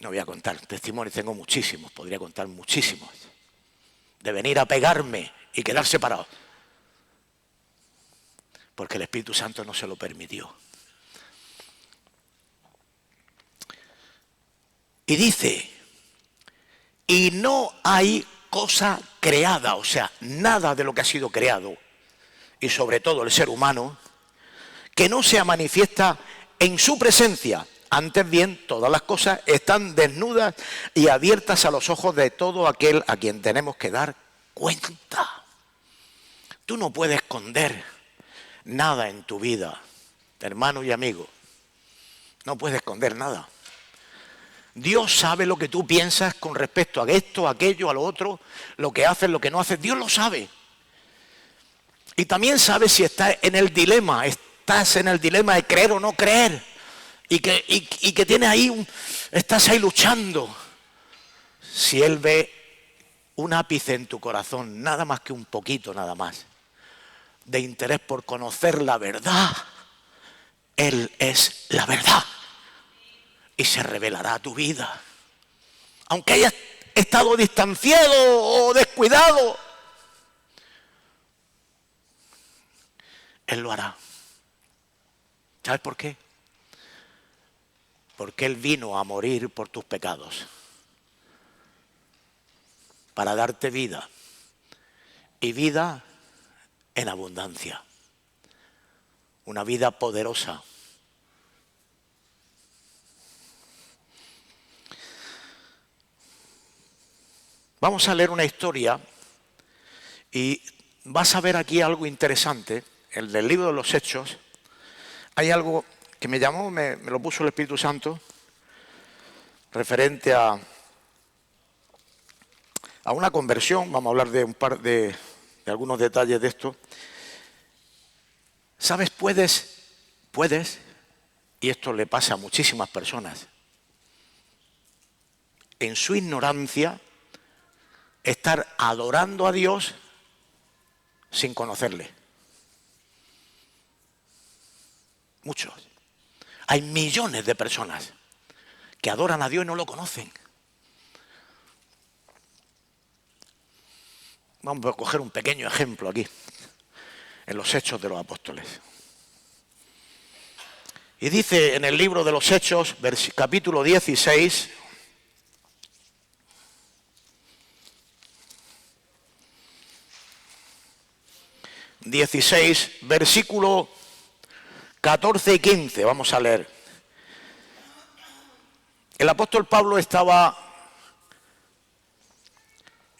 No voy a contar testimonios, tengo muchísimos, podría contar muchísimos. De venir a pegarme y quedar separados. Porque el Espíritu Santo no se lo permitió. Y dice, y no hay cosa creada, o sea, nada de lo que ha sido creado, y sobre todo el ser humano, que no sea manifiesta en su presencia. Antes bien, todas las cosas están desnudas y abiertas a los ojos de todo aquel a quien tenemos que dar cuenta. Tú no puedes esconder nada en tu vida, hermano y amigo. No puedes esconder nada. Dios sabe lo que tú piensas con respecto a esto, a aquello, a lo otro, lo que haces, lo que no haces. Dios lo sabe. Y también sabe si estás en el dilema de creer o no creer. Y que tienes ahí, estás ahí luchando. Si Él ve un ápice en tu corazón, nada más que un poquito, nada más, de interés por conocer la verdad, Él es la verdad. Y se revelará a tu vida. Aunque hayas estado distanciado o descuidado, Él lo hará. ¿Sabes por qué? Porque Él vino a morir por tus pecados. Para darte vida. Y vida en abundancia. Una vida poderosa. Vamos a leer una historia y vas a ver aquí algo interesante. En el libro de los Hechos hay algo que me llamó, me lo puso el Espíritu Santo, referente a una conversión. Vamos a hablar de algunos detalles de esto. ¿Sabes? Puedes, y esto le pasa a muchísimas personas, en su ignorancia, estar adorando a Dios sin conocerle. Muchos. Hay millones de personas que adoran a Dios y no lo conocen. Vamos a coger un pequeño ejemplo aquí, en los Hechos de los Apóstoles. Y dice en el libro de los Hechos, capítulo 16, versículo 14 y 15, vamos a leer. El apóstol Pablo estaba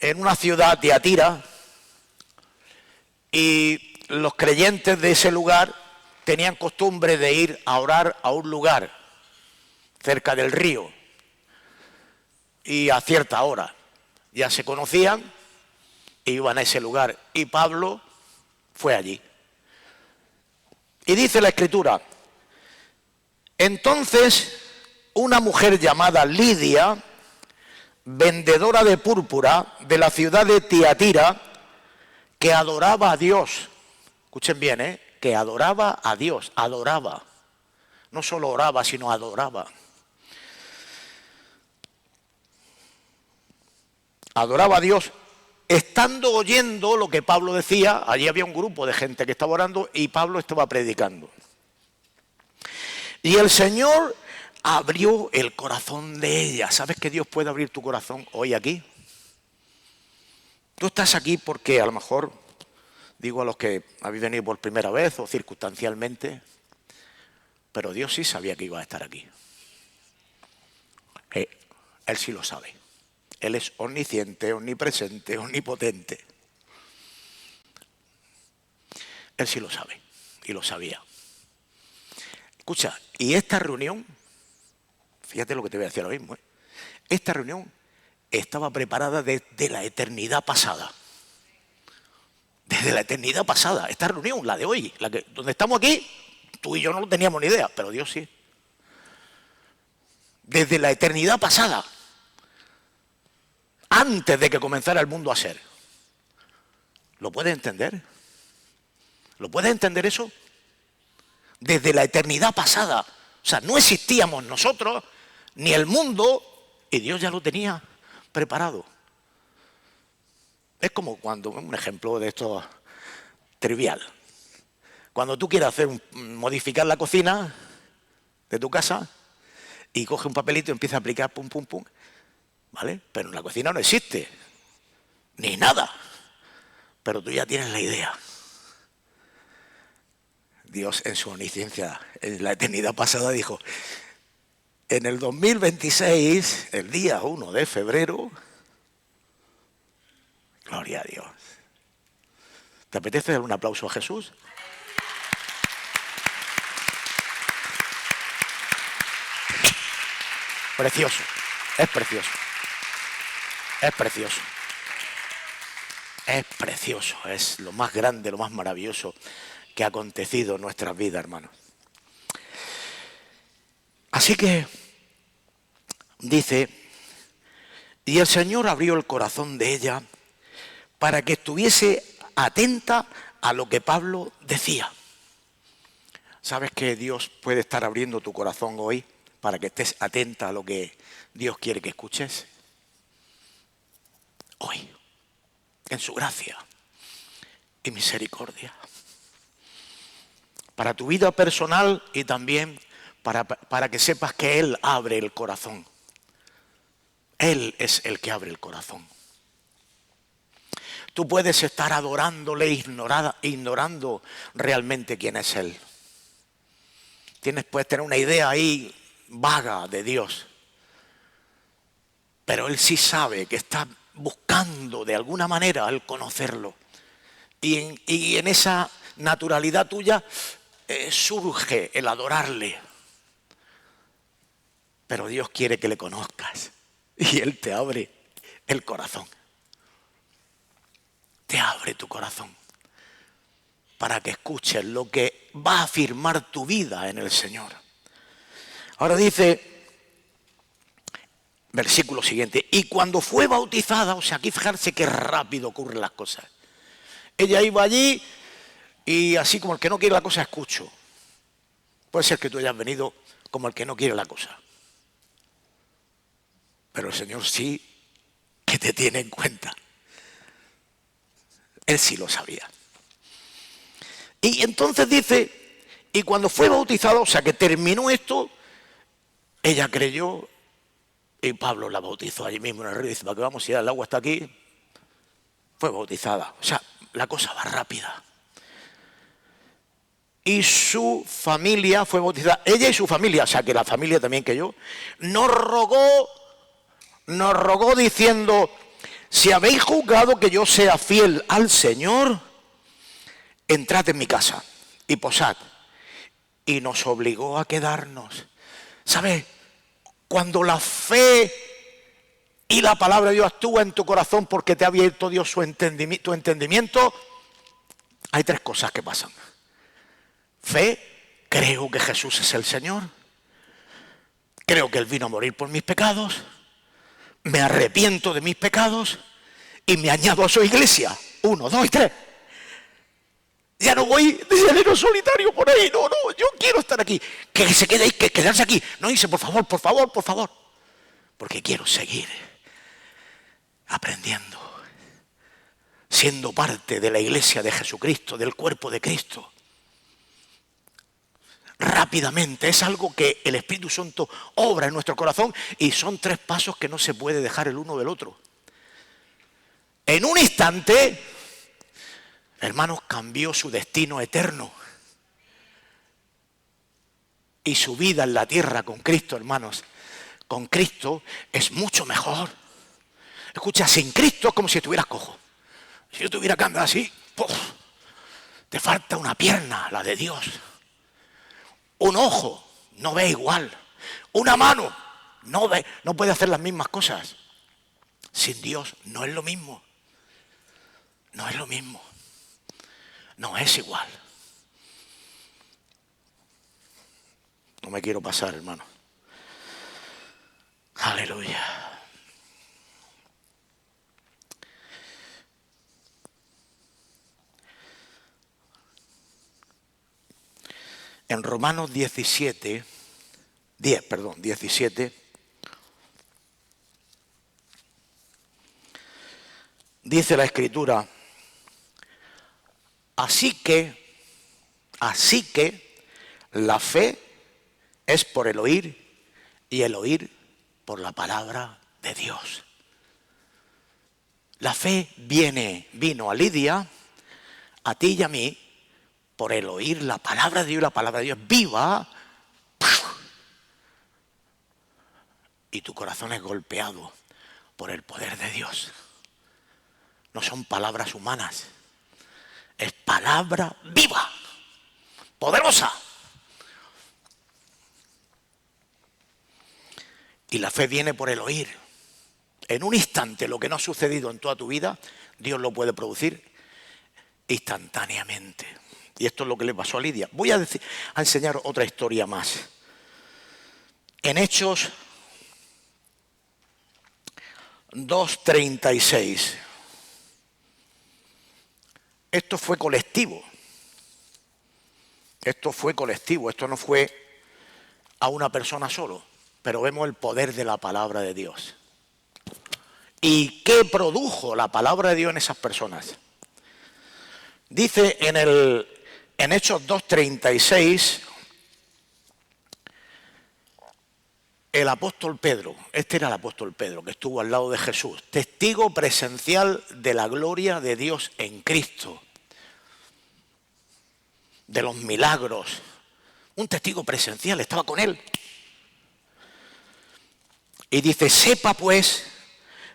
en una ciudad, Tiatira, y los creyentes de ese lugar tenían costumbre de ir a orar a un lugar cerca del río y a cierta hora. Ya se conocían e iban a ese lugar y Pablo fue allí. Y dice la Escritura, entonces una mujer llamada Lidia, vendedora de púrpura de la ciudad de Tiatira, que adoraba a Dios. Escuchen bien, que adoraba a Dios, adoraba. No solo oraba, sino adoraba. Adoraba a Dios, estando oyendo lo que Pablo decía. Allí había un grupo de gente que estaba orando y Pablo estaba predicando. Y el Señor abrió el corazón de ella. ¿Sabes que Dios puede abrir tu corazón hoy aquí? Tú estás aquí porque a lo mejor, digo a los que habéis venido por primera vez o circunstancialmente, pero Dios sí sabía que iba a estar aquí. Él sí lo sabe. Él es omnisciente, omnipresente, omnipotente. Él sí lo sabe y lo sabía. Escucha, y esta reunión, fíjate lo que te voy a decir ahora mismo, esta reunión estaba preparada desde la eternidad pasada. Desde la eternidad pasada. Esta reunión, la de hoy, donde estamos aquí, tú y yo no lo teníamos ni idea, pero Dios sí. Desde la eternidad pasada. Antes de que comenzara el mundo a ser. ¿Lo puedes entender? ¿Lo puedes entender eso? Desde la eternidad pasada. O sea, no existíamos nosotros, ni el mundo, y Dios ya lo tenía preparado. Es como cuando, un ejemplo de esto trivial. Cuando tú quieres modificar la cocina de tu casa y coge un papelito y empieza a aplicar pum, pum, pum, ¿vale? Pero en la cocina no existe, ni nada. Pero tú ya tienes la idea. Dios en su omnisciencia, en la eternidad pasada dijo, en el 2026, el día 1 de febrero, gloria a Dios. ¿Te apetece dar un aplauso a Jesús? Precioso, es precioso. Es precioso. Es precioso, es lo más grande, lo más maravilloso que ha acontecido en nuestras vidas, hermanos. Así que dice, y el Señor abrió el corazón de ella para que estuviese atenta a lo que Pablo decía. ¿Sabes que Dios puede estar abriendo tu corazón hoy para que estés atenta a lo que Dios quiere que escuches? Hoy, en su gracia y misericordia. Para tu vida personal y también para que sepas que Él abre el corazón. Él es el que abre el corazón. Tú puedes estar adorándole, ignorando realmente quién es Él. Puedes tener una idea ahí vaga de Dios. Pero Él sí sabe que está buscando de alguna manera el conocerlo. Y en esa naturalidad tuya surge el adorarle. Pero Dios quiere que le conozcas. Y Él te abre el corazón. Te abre tu corazón. Para que escuches lo que va a afirmar tu vida en el Señor. Ahora dice, versículo siguiente, y cuando fue bautizada, o sea, aquí fijarse qué rápido ocurren las cosas. Ella iba allí y así como el que no quiere la cosa, escucho. Puede ser que tú hayas venido como el que no quiere la cosa. Pero el Señor sí que te tiene en cuenta. Él sí lo sabía. Y entonces dice, y cuando fue bautizada, o sea que terminó esto, ella creyó y Pablo la bautizó allí mismo en el río. Dice, ¿para qué vamos? Si el agua está aquí. Fue bautizada. O sea, la cosa va rápida. Y su familia fue bautizada. Ella y su familia, o sea que la familia también que yo, nos rogó diciendo, si habéis juzgado que yo sea fiel al Señor, entrad en mi casa y posad. Y nos obligó a quedarnos. ¿Sabes? Cuando la fe y la palabra de Dios actúa en tu corazón porque te ha abierto Dios tu entendimiento, hay tres cosas que pasan. Fe, creo que Jesús es el Señor. Creo que Él vino a morir por mis pecados. me arrepiento de mis pecados y me añado a su iglesia. 1, 2 y 3. Ya no voy de llanero solitario por ahí. No, yo quiero estar aquí. Que se quede ahí, que quedarse aquí. No, dice, por favor, por favor, por favor. Porque quiero seguir aprendiendo, siendo parte de la iglesia de Jesucristo, del cuerpo de Cristo. Rápidamente, es algo que el Espíritu Santo obra en nuestro corazón y son 3 pasos que no se puede dejar el uno del otro. En un instante, hermanos, cambió su destino eterno y su vida en la tierra con Cristo, hermanos. Con Cristo es mucho mejor. Escucha, sin Cristo es como si estuvieras cojo. Si yo tuviera que andar así, ¡puf! Te falta una pierna, la de Dios. Un ojo no ve igual. Una mano no ve, no puede hacer las mismas cosas. Sin Dios no es lo mismo. No es lo mismo. No es igual. No me quiero pasar, hermano. Aleluya. En Romanos 17, dice la Escritura, así que la fe es por el oír y el oír por la palabra de Dios. La fe vino a Lidia, a ti y a mí, por el oír la palabra de Dios, la palabra de Dios viva, y tu corazón es golpeado por el poder de Dios. No son palabras humanas, es palabra viva, poderosa. Y la fe viene por el oír. En un instante, lo que no ha sucedido en toda tu vida, Dios lo puede producir instantáneamente. Y esto es lo que le pasó a Lidia. Voy a enseñar otra historia más. En Hechos 2:36. Esto fue colectivo. Esto no fue a una persona solo. Pero vemos el poder de la palabra de Dios. ¿Y qué produjo la palabra de Dios en esas personas? Dice en Hechos 2:36, el apóstol Pedro, este era el apóstol Pedro que estuvo al lado de Jesús, testigo presencial de la gloria de Dios en Cristo, de los milagros, un testigo presencial, estaba con él. Y dice, sepa pues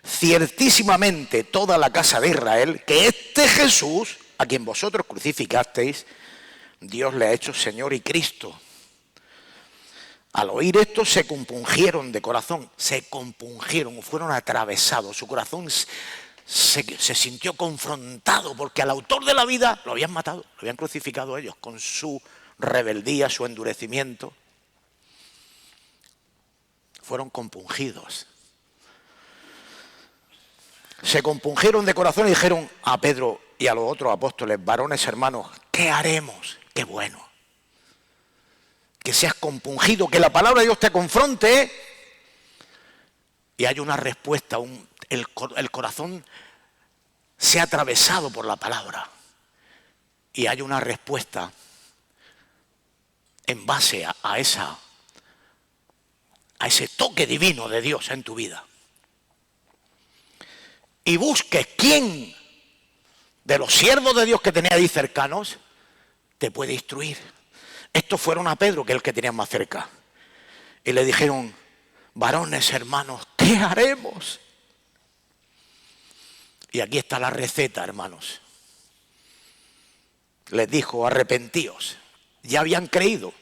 ciertísimamente toda la casa de Israel que este Jesús, a quien vosotros crucificasteis, Dios le ha hecho Señor y Cristo. Al oír esto se compungieron de corazón, fueron atravesados, su corazón se sintió confrontado porque al autor de la vida lo habían matado, lo habían crucificado ellos con su rebeldía, su endurecimiento. Fueron compungidos. Se compungieron de corazón y dijeron a Pedro y a los otros apóstoles, varones hermanos, ¿qué haremos? Qué bueno. Que seas compungido, que la palabra de Dios te confronte y haya una respuesta, el corazón sea atravesado por la palabra y haya una respuesta en base a ese toque divino de Dios en tu vida. Y busques quién de los siervos de Dios que tenía ahí cercanos te puede instruir. Estos fueron a Pedro, que es el que tenían más cerca. Y le dijeron, varones hermanos, ¿qué haremos? Y aquí está la receta, hermanos. Les dijo, arrepentíos. Ya habían creído.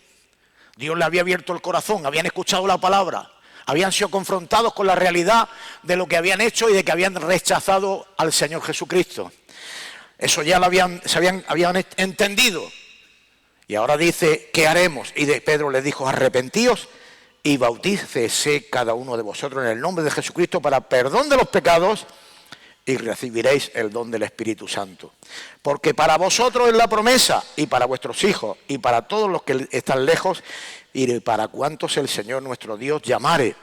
Dios le había abierto el corazón, habían escuchado la palabra, habían sido confrontados con la realidad de lo que habían hecho y de que habían rechazado al Señor Jesucristo. Eso ya lo habían entendido. Y ahora dice, ¿qué haremos? Y Pedro les dijo, arrepentíos y bautícese cada uno de vosotros en el nombre de Jesucristo para perdón de los pecados y recibiréis el don del Espíritu Santo. Porque para vosotros es la promesa, y para vuestros hijos, y para todos los que están lejos, y para cuantos el Señor nuestro Dios llamare.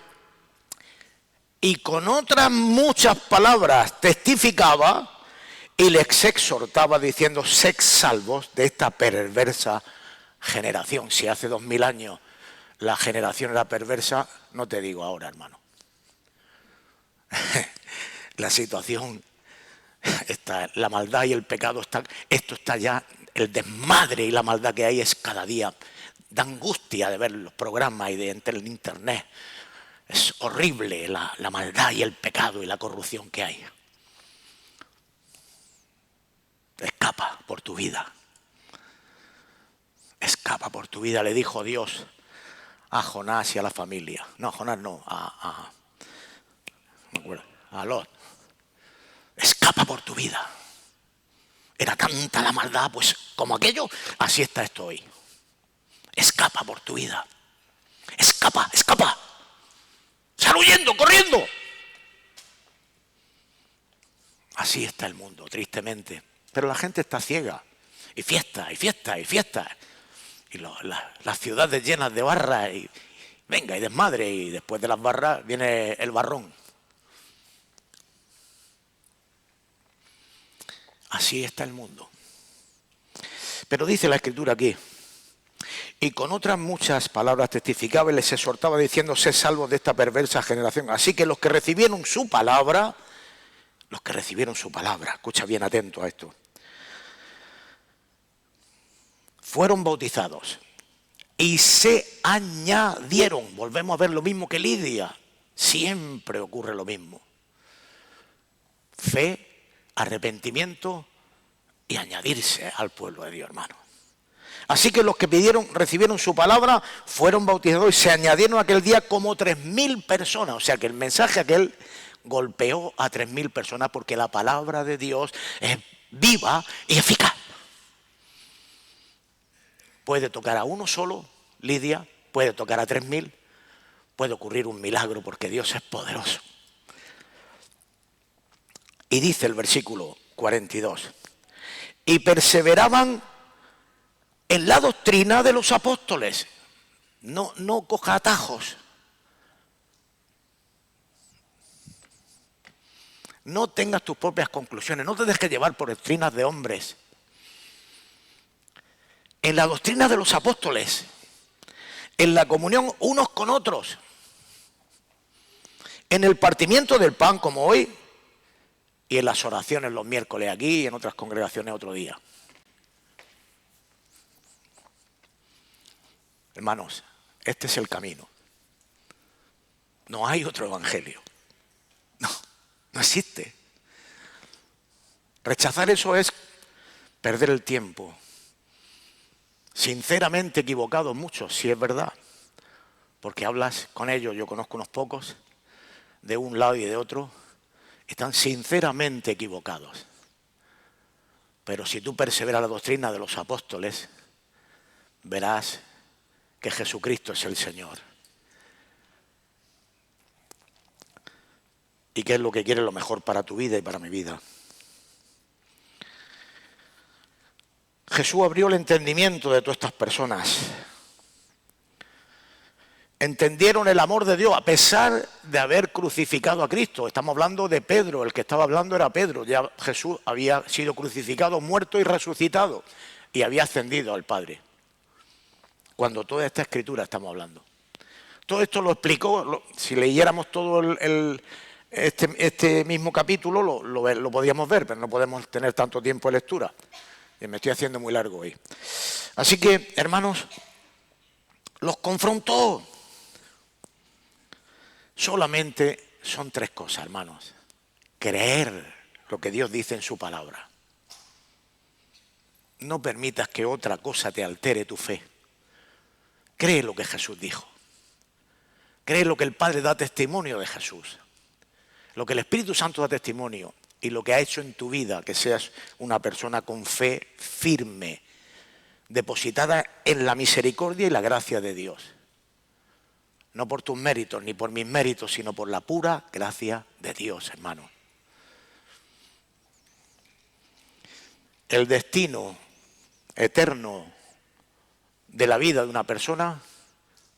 Y con otras muchas palabras testificaba y les exhortaba diciendo: sed salvos de esta perversa generación. Si hace 2000 años la generación era perversa, no te digo ahora, hermano. La situación está, la maldad y el pecado esto está ya, el desmadre y la maldad que hay es cada día. Da angustia de ver los programas y de entrar en internet. Es horrible la maldad y el pecado y la corrupción que hay. Escapa por tu vida. Escapa por tu vida, le dijo Dios a Jonás y a la familia. No, a Jonás no, a Lot. Escapa por tu vida. Era tanta la maldad, pues como aquello, así está esto hoy. Escapa por tu vida. Escapa, escapa. Sal huyendo, corriendo. Así está el mundo, tristemente. Pero la gente está ciega. Y fiesta, y fiesta, y fiesta. Y las ciudades llenas de barras. Y venga, y desmadre. Y después de las barras viene el barrón. Así está el mundo. Pero dice la Escritura aquí: y con otras muchas palabras testificaba y les exhortaba diciendo: sed salvos de esta perversa generación. Así que los que recibieron su palabra, escucha bien atento a esto, fueron bautizados y se añadieron. Volvemos a ver lo mismo que Lidia. Siempre ocurre lo mismo. Fe, arrepentimiento y añadirse al pueblo de Dios, hermano. Así que los que recibieron su palabra, fueron bautizados y se añadieron aquel día como 3000 personas. O sea que el mensaje aquel golpeó a 3000 personas, porque la palabra de Dios es viva y eficaz. Puede tocar a uno solo, Lidia, puede tocar a 3000, puede ocurrir un milagro, porque Dios es poderoso. Y dice el versículo 42, y perseveraban en la doctrina de los apóstoles. No coja atajos. No tengas tus propias conclusiones, no te dejes llevar por doctrinas de hombres. En la doctrina de los apóstoles, en la comunión unos con otros, en el partimiento del pan como hoy, y en las oraciones los miércoles aquí y en otras congregaciones otro día. Hermanos, este es el camino. No hay otro evangelio. No existe. Rechazar eso es perder el tiempo. Sinceramente equivocados muchos, si es verdad. Porque hablas con ellos, yo conozco unos pocos, de un lado y de otro, están sinceramente equivocados. Pero si tú perseveras la doctrina de los apóstoles, verás que Jesucristo es el Señor. Y que es lo que quiere lo mejor para tu vida y para mi vida. Jesús abrió el entendimiento de todas estas personas. Entendieron el amor de Dios a pesar de haber crucificado a Cristo. Estamos hablando de Pedro, el que estaba hablando era Pedro. Ya Jesús había sido crucificado, muerto y resucitado, y había ascendido al Padre. Cuando toda esta escritura estamos hablando. Todo esto lo explicó, si leyéramos todo este mismo capítulo lo podíamos ver, pero no podemos tener tanto tiempo de lectura. Y me estoy haciendo muy largo hoy. Así que, hermanos, los confrontó. Solamente son 3 cosas, hermanos. Creer lo que Dios dice en su palabra. No permitas que otra cosa te altere tu fe. Cree lo que Jesús dijo. Cree lo que el Padre da testimonio de Jesús. Lo que el Espíritu Santo da testimonio y lo que ha hecho en tu vida, que seas una persona con fe firme, depositada en la misericordia y la gracia de Dios. no por tus méritos ni por mis méritos, sino por la pura gracia de Dios, hermano. El destino eterno de la vida de una persona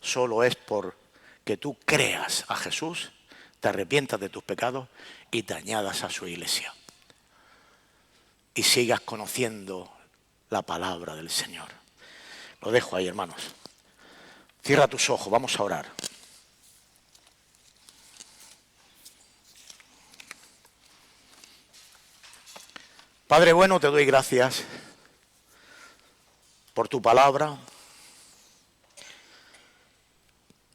solo es porque tú creas a Jesús, te arrepientas de tus pecados y te añadas a su iglesia. Y sigas conociendo la palabra del Señor. Lo dejo ahí, hermanos. Cierra tus ojos, vamos a orar. Padre bueno, te doy gracias por tu palabra.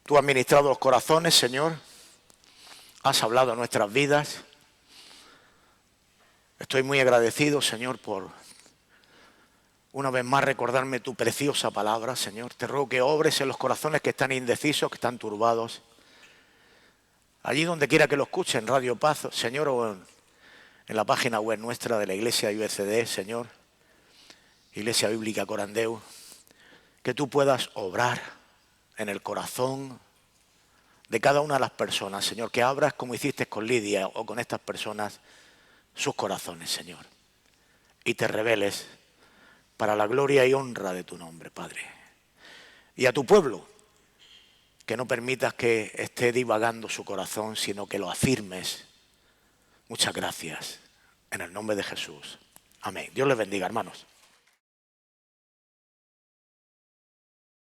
Tú has ministrado los corazones, Señor. Has hablado a nuestras vidas. Estoy muy agradecido, Señor, por una vez más recordarme tu preciosa palabra, Señor. Te ruego que obres en los corazones que están indecisos, que están turbados. Allí donde quiera que lo escuchen, Radio Paz, Señor, o en la página web nuestra de la Iglesia IBCD, Señor, Iglesia Bíblica Corandeu, que tú puedas obrar en el corazón de cada una de las personas, Señor, que abras como hiciste con Lidia o con estas personas sus corazones, Señor, y te reveles para la gloria y honra de tu nombre, Padre. Y a tu pueblo, que no permitas que esté divagando su corazón, sino que lo afirmes. Muchas gracias, en el nombre de Jesús. Amén. Dios les bendiga, hermanos.